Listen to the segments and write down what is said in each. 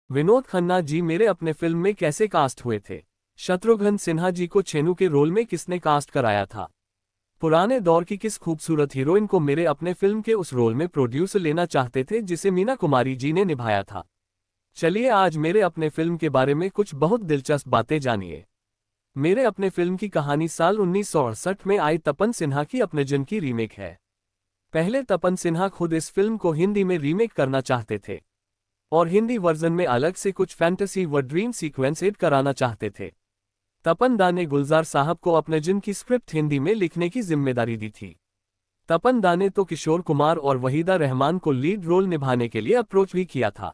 विनोद खन्ना जी मेरे अपने फिल्म में कैसे कास्ट हुए थे? शत्रुघ्न सिन्हा जी को छेनू के रोल में किसने कास्ट कराया था? पुराने दौर की किस खूबसूरत हीरोइन को मेरे अपने फिल्म के उस रोल में प्रोड्यूसर लेना चाहते थे जिसे मीना कुमारी जी ने निभाया था? चलिए आज मेरे अपने फिल्म के बारे में कुछ बहुत दिलचस्प बातें जानिए। मेरे अपने फिल्म की कहानी साल 1968 में आई तपन सिन्हा की अपने जन की रीमेक है। पहले तपन सिन्हा खुद इस फिल्म को हिंदी में रीमेक करना चाहते थे और हिंदी वर्जन में अलग से कुछ फैंटेसी व ड्रीम सीक्वेंस ऐड कराना चाहते थे। तपन दा ने गुलजार साहब को अपने जिन की स्क्रिप्ट हिंदी में लिखने की जिम्मेदारी दी थी। तपन दा ने तो किशोर कुमार और वहीदा रहमान को लीड रोल निभाने के लिए अप्रोच भी किया था,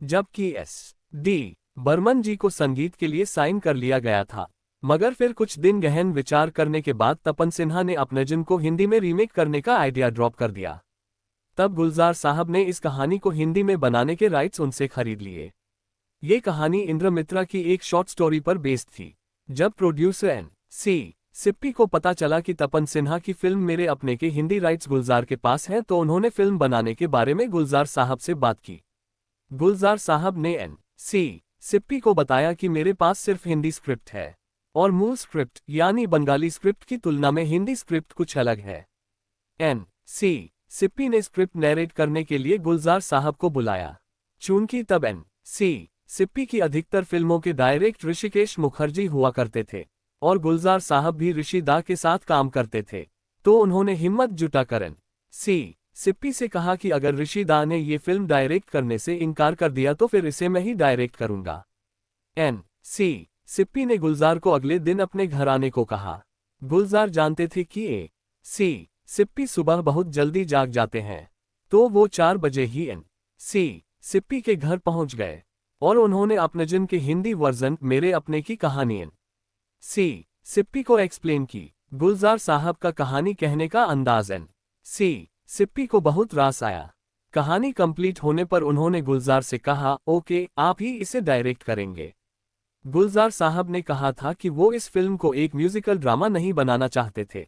जबकि S.D. बर्मन जी को संगीत के लिए साइन कर लिया गया था। मगर फिर कुछ दिन गहन विचार करने के बाद तपन सिन्हा ने अपने जिन को हिंदी में रीमेक करने का आइडिया ड्रॉप कर दिया। तब गुलजार साहब ने इस कहानी को हिंदी में बनाने के राइट्स उनसे खरीद लिए। ये कहानी इंद्र मित्रा की एक शॉर्ट स्टोरी पर बेस्ड थी। जब प्रोड्यूसर N.C. सिप्पी को पता चला कि तपन सिन्हा की फिल्म मेरे अपने के हिंदी राइट्स गुलजार के पास हैं तो उन्होंने फिल्म बनाने के बारे में गुलजार साहब से बात की। गुलजार साहब ने N.C. सिप्पी को बताया कि मेरे पास सिर्फ हिंदी स्क्रिप्ट है और मूल स्क्रिप्ट यानी बंगाली स्क्रिप्ट की तुलना में हिंदी स्क्रिप्ट कुछ अलग है। N.C. सिप्पी ने स्क्रिप्ट नैरेट करने के लिए गुलजार साहब को बुलाया। चूंकि तब N.C. सिप्पी की अधिकतर फिल्मों के डायरेक्ट ऋषिकेश मुखर्जी हुआ करते थे और गुलजार साहब भी ऋषि दा के साथ काम करते थे, तो उन्होंने हिम्मत जुटाकर N.C. सिप्पी से कहा कि अगर ऋषि दा ने ये फिल्म डायरेक्ट करने से इनकार कर दिया तो फिर इसे मैं ही डायरेक्ट करूंगा। N.C. सिप्पी ने गुलजार को अगले दिन अपने घर आने को कहा। गुलजार जानते थे कि A.C. सिप्पी सुबह बहुत जल्दी जाग जाते हैं, तो वो 4 बजे ही N.C. सिप्पी के घर पहुंच गए और उन्होंने अपने जिन के हिंदी वर्जन मेरे अपने की कहानी N.C. सिप्पी को एक्सप्लेन की। गुलजार साहब का कहानी कहने का अंदाज N.C. सिप्पी को बहुत रास आया। कहानी कंप्लीट होने पर उन्होंने गुलजार से कहा, ओके आप ही इसे डायरेक्ट करेंगे। गुलजार साहब ने कहा था कि वो इस फिल्म को एक म्यूजिकल ड्रामा नहीं बनाना चाहते थे,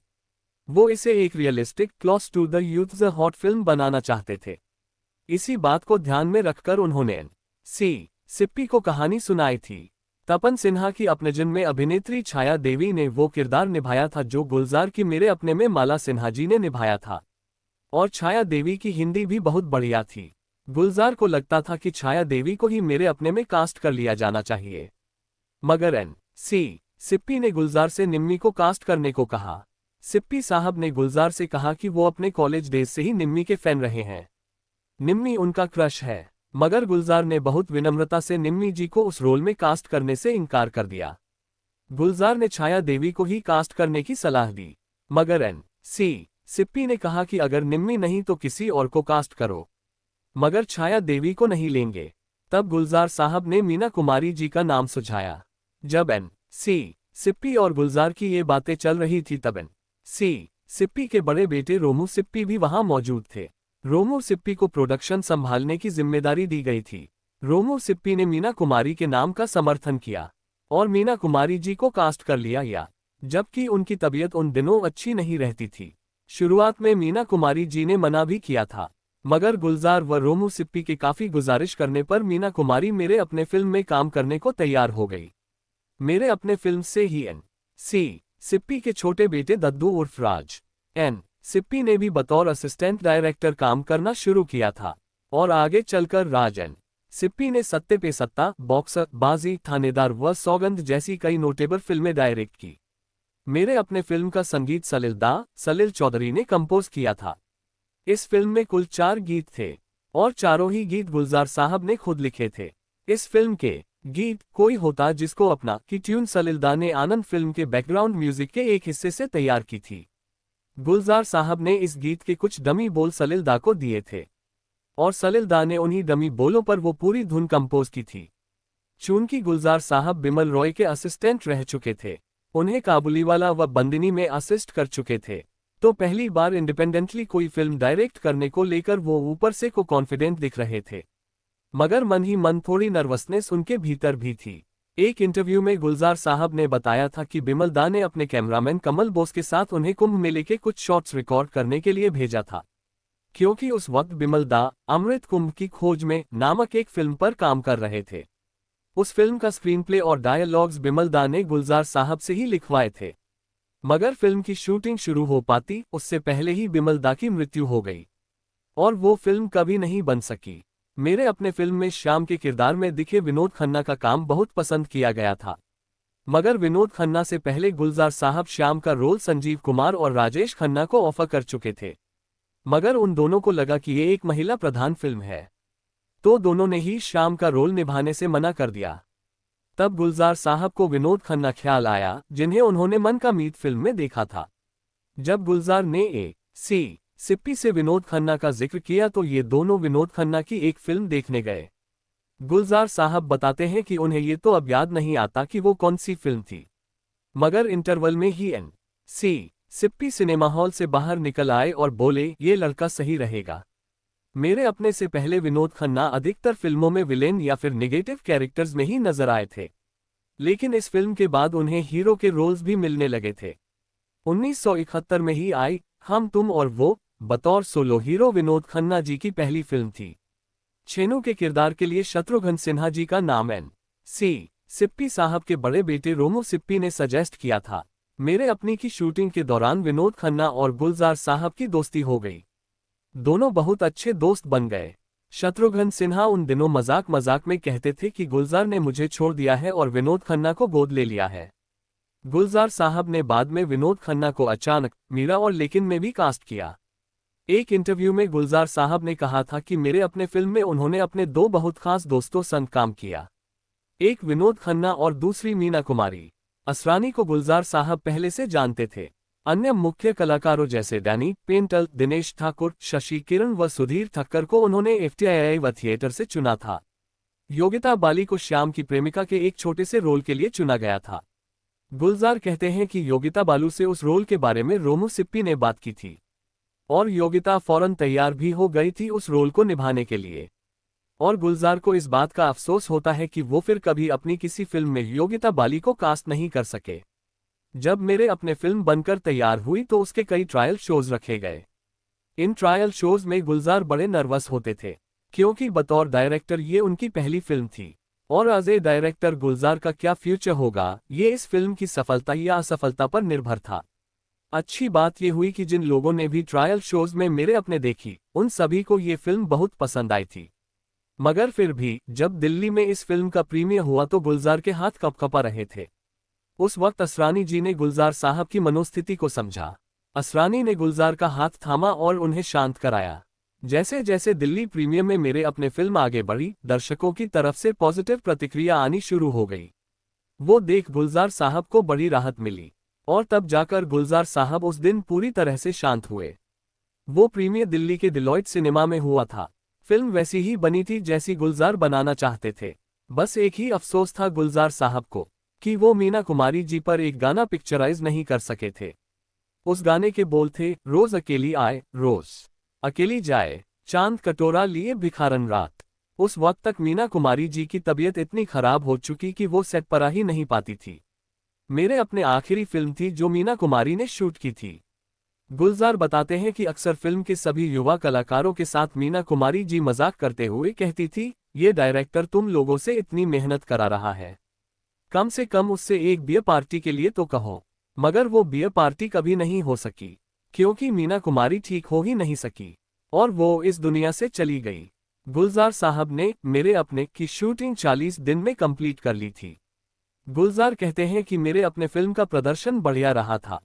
वो इसे एक realistic close to the youth the hot film बनाना चाहते थे। इसी बात को ध्यान में रखकर उन्होंने N.C. सिप्पी को कहानी सुनाई थी। तपन सिन्हा की अपने जिन में अभिनेत्री छाया देवी ने वो किरदार निभाया था जो गुलजार की मेरे अपने में माला सिन्हा जी ने निभाया था, और छाया देवी की हिंदी भी बहुत बढ़िया थी। गुलजार को लगता था कि छाया देवी को ही मेरे अपने में कास्ट कर लिया जाना चाहिए, मगर N.C. सिप्पी ने गुलजार से निम्मी को कास्ट करने को कहा। सिप्पी साहब ने गुलजार से कहा कि वो अपने कॉलेज डेज से ही निम्मी के फैन रहे हैं, निम्मी उनका क्रश है, मगर गुलजार ने बहुत विनम्रता से निम्मी जी को उस रोल में कास्ट करने से इनकार कर दिया। गुलजार ने छाया देवी को ही कास्ट करने की सलाह दी, मगर N.C. सिप्पी ने कहा कि अगर निम्मी नहीं तो किसी और को कास्ट करो, मगर छाया देवी को नहीं लेंगे। तब गुलजार साहब ने मीना कुमारी जी का नाम सुझाया। जब N.C. सिप्पी और गुलजार की ये बातें चल रही थी तब N.C. सिप्पी के बड़े बेटे रोमू सिप्पी भी वहां मौजूद थे। रोमू सिप्पी को प्रोडक्शन संभालने की जिम्मेदारी दी गई थी। रोमू सिप्पी ने मीना कुमारी के नाम का समर्थन किया और मीना कुमारी जी को कास्ट कर लिया, जबकि उनकी तबीयत उन दिनों अच्छी नहीं रहती थी। शुरुआत में मीना कुमारी जी ने मना भी किया था, मगर गुलजार व रोमू सिप्पी के काफी गुजारिश करने पर मीना कुमारी मेरे अपने फिल्म में काम करने को तैयार हो गई। मेरे अपने फिल्म से ही N.C. सिप्पी के छोटे बेटे दद्दू उर्फ राज N. सिप्पी ने भी बतौर असिस्टेंट डायरेक्टर काम करना शुरू किया था और आगे चलकर राज N. सिप्पी ने सत्ते पे सत्ता, बॉक्सर, बाजी, थानेदार व सौगंध जैसी कई नोटेबल फिल्में डायरेक्ट की। मेरे अपने फिल्म का संगीत सलिल चौधरी ने कंपोज किया था। इस फिल्म में कुल 4 गीत थे और चारों ही गीत गुलजार साहब ने खुद लिखे थे। इस फिल्म के गीत कोई होता जिसको अपना की ट्यून सलिल दा ने आनंद फिल्म के बैकग्राउंड म्यूजिक के एक हिस्से से तैयार की थी। गुलजार साहब ने इस गीत के कुछ डमी बोल सलिल दा को दिए थे और सलिल दा ने उन्हीं डमी बोलों पर वो पूरी धुन कंपोज की थी। चूंकि गुलजार साहब बिमल रॉय के असिस्टेंट रह चुके थे, उन्हें काबुलीवाला व बंदिनी में असिस्ट कर चुके थे, तो पहली बार इंडिपेंडेंटली कोई फिल्म डायरेक्ट करने को लेकर वो ऊपर से को कॉन्फिडेंट दिख रहे थे, मगर मन ही मन थोड़ी नर्वसनेस उनके भीतर भी थी। एक इंटरव्यू में गुलजार साहब ने बताया था कि बिमल दा ने अपने कैमरामैन कमल बोस के साथ उन्हें कुंभ मेले के कुछ शॉट्स रिकॉर्ड करने के लिए भेजा था, क्योंकि उस वक्त बिमल दा अमृत कुंभ की खोज में नामक एक फिल्म पर काम कर रहे थे। उस फिल्म का स्क्रीनप्ले और डायलॉग्स बिमल दा ने गुलजार साहब से ही लिखवाए थे। मगर फिल्म की शूटिंग शुरू हो पाती उससे पहले ही बिमल दा की मृत्यु हो गई और वो फिल्म कभी नहीं बन सकी। मेरे अपने फिल्म में श्याम के किरदार में दिखे विनोद खन्ना का काम बहुत पसंद किया गया था। मगर विनोद खन्ना से पहले गुलजार साहब श्याम का रोल संजीव कुमार और राजेश खन्ना को ऑफर कर चुके थे। मगर उन दोनों को लगा कि ये एक महिला प्रधान फिल्म है, तो दोनों ने ही श्याम का रोल निभाने से मना कर दिया। तब गुलजार साहब को विनोद खन्ना ख्याल आया, जिन्हें उन्होंने मन का मीत फिल्म में देखा था। जब गुलजार ने ए.सी. सिप्पी से विनोद खन्ना का जिक्र किया तो ये दोनों विनोद खन्ना की एक फिल्म देखने गए। गुलजार साहब बताते हैं कि उन्हें ये तो अब याद नहीं आता कि वो कौन सी फिल्म थी, मगर इंटरवल में ही एन.सी. सिप्पी सिनेमा हॉल से बाहर निकल आए और बोले, ये लड़का सही रहेगा। मेरे अपने से पहले विनोद खन्ना अधिकतर फिल्मों में विलेन या फिर नेगेटिव कैरेक्टर्स में ही नजर आए थे, लेकिन इस फिल्म के बाद उन्हें हीरो के रोल्स भी मिलने लगे थे। 1971 में ही आई हम तुम और वो बतौर सोलो हीरो विनोद खन्ना जी की पहली फिल्म थी। छेनू के किरदार के लिए शत्रुघ्न सिन्हा जी का नाम एन.सी. सिप्पी साहब के बड़े बेटे रोमू सिप्पी ने सजेस्ट किया था। मेरे अपनी की शूटिंग के दौरान विनोद खन्ना और गुलजार साहब की दोस्ती हो गई। दोनों बहुत अच्छे दोस्त बन गए। शत्रुघ्न सिन्हा उन दिनों मजाक मजाक में कहते थे कि गुलजार ने मुझे छोड़ दिया है और विनोद खन्ना को गोद ले लिया है। गुलजार साहब ने बाद में विनोद खन्ना को अचानक मीरा और लेकिन में भी कास्ट किया। एक इंटरव्यू में गुलजार साहब ने कहा था कि मेरे अपने फिल्म में उन्होंने अपने दो बहुत खास दोस्तों संग काम किया, एक विनोद खन्ना और दूसरी मीना कुमारी। असरानी को गुलजार साहब पहले से जानते थे। अन्य मुख्य कलाकारों जैसे डैनी पेंटल, दिनेश ठाकुर, शशि किरण व सुधीर ठक्कर को उन्होंने एफटीआई व थिएटर से चुना था। योगिता बाली को श्याम की प्रेमिका के एक छोटे से रोल के लिए चुना गया था। गुलजार कहते हैं कि योगिता बालू से उस रोल के बारे में रोमू सिप्पी ने बात की थी और योगिता फौरन तैयार भी हो गई थी उस रोल को निभाने के लिए। और गुलजार को इस बात का अफसोस होता है कि वो फिर कभी अपनी किसी फिल्म में योगिता बाली को कास्ट नहीं कर सके। जब मेरे अपने फिल्म बनकर तैयार हुई तो उसके कई ट्रायल शोज रखे गए। इन ट्रायल शोज में गुलजार बड़े नर्वस होते थे, क्योंकि बतौर डायरेक्टर ये उनकी पहली फिल्म थी और एज ए डायरेक्टर गुलजार का क्या फ्यूचर होगा ये इस फिल्म की सफलता या असफलता पर निर्भर था। अच्छी बात ये हुई कि जिन लोगों ने भी ट्रायल शोज में मेरे अपने देखी उन सभी को ये फिल्म बहुत पसंद आई थी। मगर फिर भी जब दिल्ली में इस फिल्म का प्रीमियर हुआ तो गुलजार के हाथ कँपा रहे थे। उस वक्त असरानी जी ने गुलजार साहब की मनोस्थिति को समझा। असरानी ने गुलजार का हाथ थामा और उन्हें शांत कराया। जैसे जैसे दिल्ली प्रीमियर में मेरे अपने फिल्म आगे बढ़ी, दर्शकों की तरफ से पॉजिटिव प्रतिक्रिया आनी शुरू हो गई। वो देख गुलजार साहब को बड़ी राहत मिली और तब जाकर गुलजार साहब उस दिन पूरी तरह से शांत हुए। वो प्रीमियर दिल्ली के डिलॉयट सिनेमा में हुआ था। फिल्म वैसी ही बनी थी जैसी गुलजार बनाना चाहते थे। बस एक ही अफसोस था गुलजार साहब को कि वो मीना कुमारी जी पर एक गाना पिक्चराइज नहीं कर सके थे। उस गाने के बोल थे, रोज अकेली आए, रोज अकेली जाए, चांद कटोरा लिए भिखारन रात। उस वक्त तक मीना कुमारी जी की तबीयत इतनी खराब हो चुकी कि वो सेट पर आ ही नहीं पाती थी। मेरे अपने आखिरी फिल्म थी जो मीना कुमारी ने शूट की थी। गुलजार बताते हैं कि अक्सर फिल्म के सभी युवा कलाकारों के साथ मीना कुमारी जी मजाक करते हुए कहती थी, ये डायरेक्टर तुम लोगों से इतनी मेहनत करा रहा है, कम से कम उससे एक बियर पार्टी के लिए तो कहो। मगर वो बियर पार्टी कभी नहीं हो सकी क्योंकि मीना कुमारी ठीक हो ही नहीं सकी और वो इस दुनिया से चली गई। गुलजार साहब ने मेरे अपने की शूटिंग 40 दिन में कंप्लीट कर ली थी। गुलजार कहते हैं कि मेरे अपने फिल्म का प्रदर्शन बढ़िया रहा था।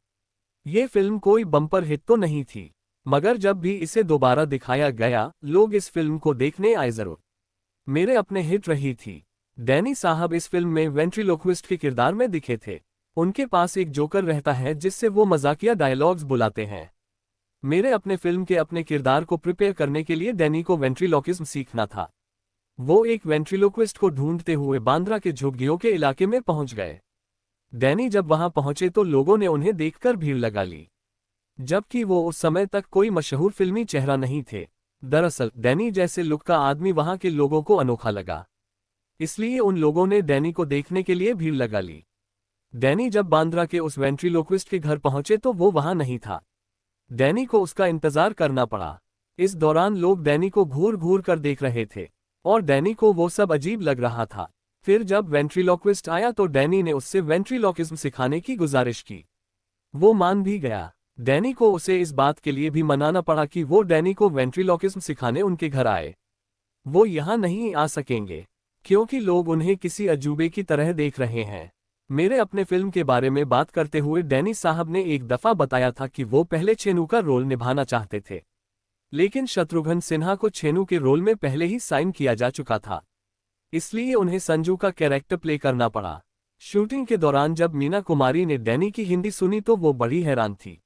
ये फिल्म कोई बम्पर हिट तो नहीं थी, मगर जब भी इसे दोबारा दिखाया गया लोग इस फिल्म को देखने आए जरूर। मेरे अपने हिट रही थी। डैनी साहब इस फिल्म में वेंट्रिलोक्विस्ट के किरदार में दिखे थे। उनके पास एक जोकर रहता है जिससे वो मजाकिया डायलॉग्स बुलाते हैं। मेरे अपने फिल्म के अपने किरदार को प्रिपेयर करने के लिए डैनी को वेंट्रिलोकिज्म सीखना था। वो एक वेंट्रिलोक्विस्ट को ढूंढते हुए बांद्रा के झुग्गियों के इलाके में पहुंच गए। डैनी जब वहां पहुंचे तो लोगों ने उन्हें देखकर भीड़ लगा ली, जबकि वो उस समय तक कोई मशहूर फिल्मी चेहरा नहीं थे। दरअसल डैनी जैसे लुक का आदमी वहां के लोगों को अनोखा लगा, इसलिए उन लोगों ने डैनी को देखने के लिए भीड़ लगा ली। डैनी जब बांद्रा के उस वेंट्रिलोक्विस्ट के घर पहुंचे तो वो वहां नहीं था। डैनी को उसका इंतजार करना पड़ा। इस दौरान लोग डैनी को घूर घूर कर देख रहे थे और डैनी को वो सब अजीब लग रहा था। फिर जब वेंट्रीलोक्विस्ट आया तो डैनी ने उससे वेंट्रीलोकिज्म सिखाने की गुजारिश की। वो मान भी गया। डैनी को उसे इस बात के लिए भी मनाना पड़ा कि वो डैनी को वेंट्रीलोकिज्म सिखाने उनके घर आए। वो यहाँ नहीं आ सकेंगे क्योंकि लोग उन्हें किसी अजूबे की तरह देख रहे हैं। मेरे अपने फिल्म के बारे में बात करते हुए डैनी साहब ने एक दफा बताया था कि वो पहले छेनू का रोल निभाना चाहते थे, लेकिन शत्रुघ्न सिन्हा को छेनू के रोल में पहले ही साइन किया जा चुका था, इसलिए उन्हें संजू का कैरेक्टर प्ले करना पड़ा। शूटिंग के दौरान जब मीना कुमारी ने डैनी की हिंदी सुनी तो वो बड़ी हैरान थी।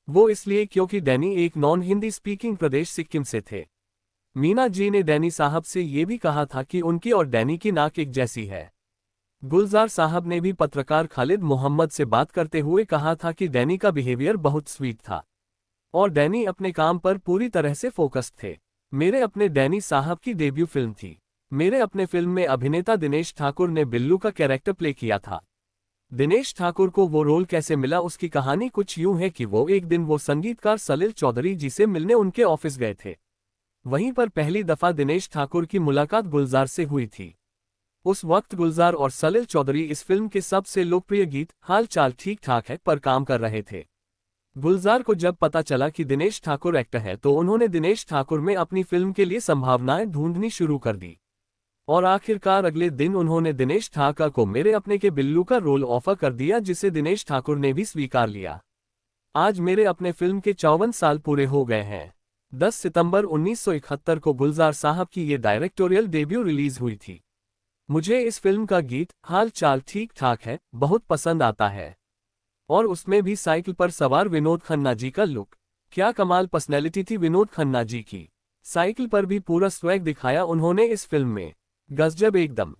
वो इसलिए क्योंकि डैनी एक नॉन हिंदी स्पीकिंग प्रदेश सिक्किम से थे। मीना जी ने डैनी साहब से ये भी कहा था कि उनकी और डैनी की नाक एक जैसी है। गुलजार साहब ने भी पत्रकार खालिद मोहम्मद से बात करते हुए कहा था कि डैनी का बिहेवियर बहुत स्वीट था और डैनी अपने काम पर पूरी तरह से फोकस्ड थे। मेरे अपने डैनी साहब की डेब्यू फिल्म थी। मेरे अपने फिल्म में अभिनेता दिनेश ठाकुर ने बिल्लू का कैरेक्टर प्ले किया था। दिनेश ठाकुर को वो रोल कैसे मिला उसकी कहानी कुछ यूं है कि वो एक दिन वो संगीतकार सलिल चौधरी जी से मिलने उनके ऑफिस गए थे। वहीं पर पहली दफा दिनेश ठाकुर की मुलाकात गुलजार से हुई थी। उस वक्त गुलजार और सलिल चौधरी इस फिल्म के सबसे लोकप्रिय गीत हाल चाल ठीक ठाक है पर काम कर रहे थे। गुलजार को जब पता चला कि दिनेश ठाकुर एक्टर है तो उन्होंने दिनेश ठाकुर में अपनी फिल्म के लिए संभावनाएं ढूंढनी शुरू कर दी और आखिरकार अगले दिन उन्होंने दिनेश ठाकुर को मेरे अपने के बिल्लू का रोल ऑफर कर दिया, जिसे दिनेश ठाकुर ने भी स्वीकार लिया। आज मेरे अपने फिल्म के 54 साल पूरे हो गए हैं। 10 सितंबर 1971 को गुलजार साहब की ये डायरेक्टोरियल डेब्यू रिलीज हुई थी। मुझे इस फिल्म का गीत हाल चाल ठीक ठाक है बहुत पसंद आता है और उसमें भी साइकिल पर सवार विनोद खन्ना जी का लुक, क्या कमाल पर्सनैलिटी थी विनोद खन्ना जी की। साइकिल पर भी पूरा स्वैग दिखाया उन्होंने इस फिल्म में। गजब एकदम।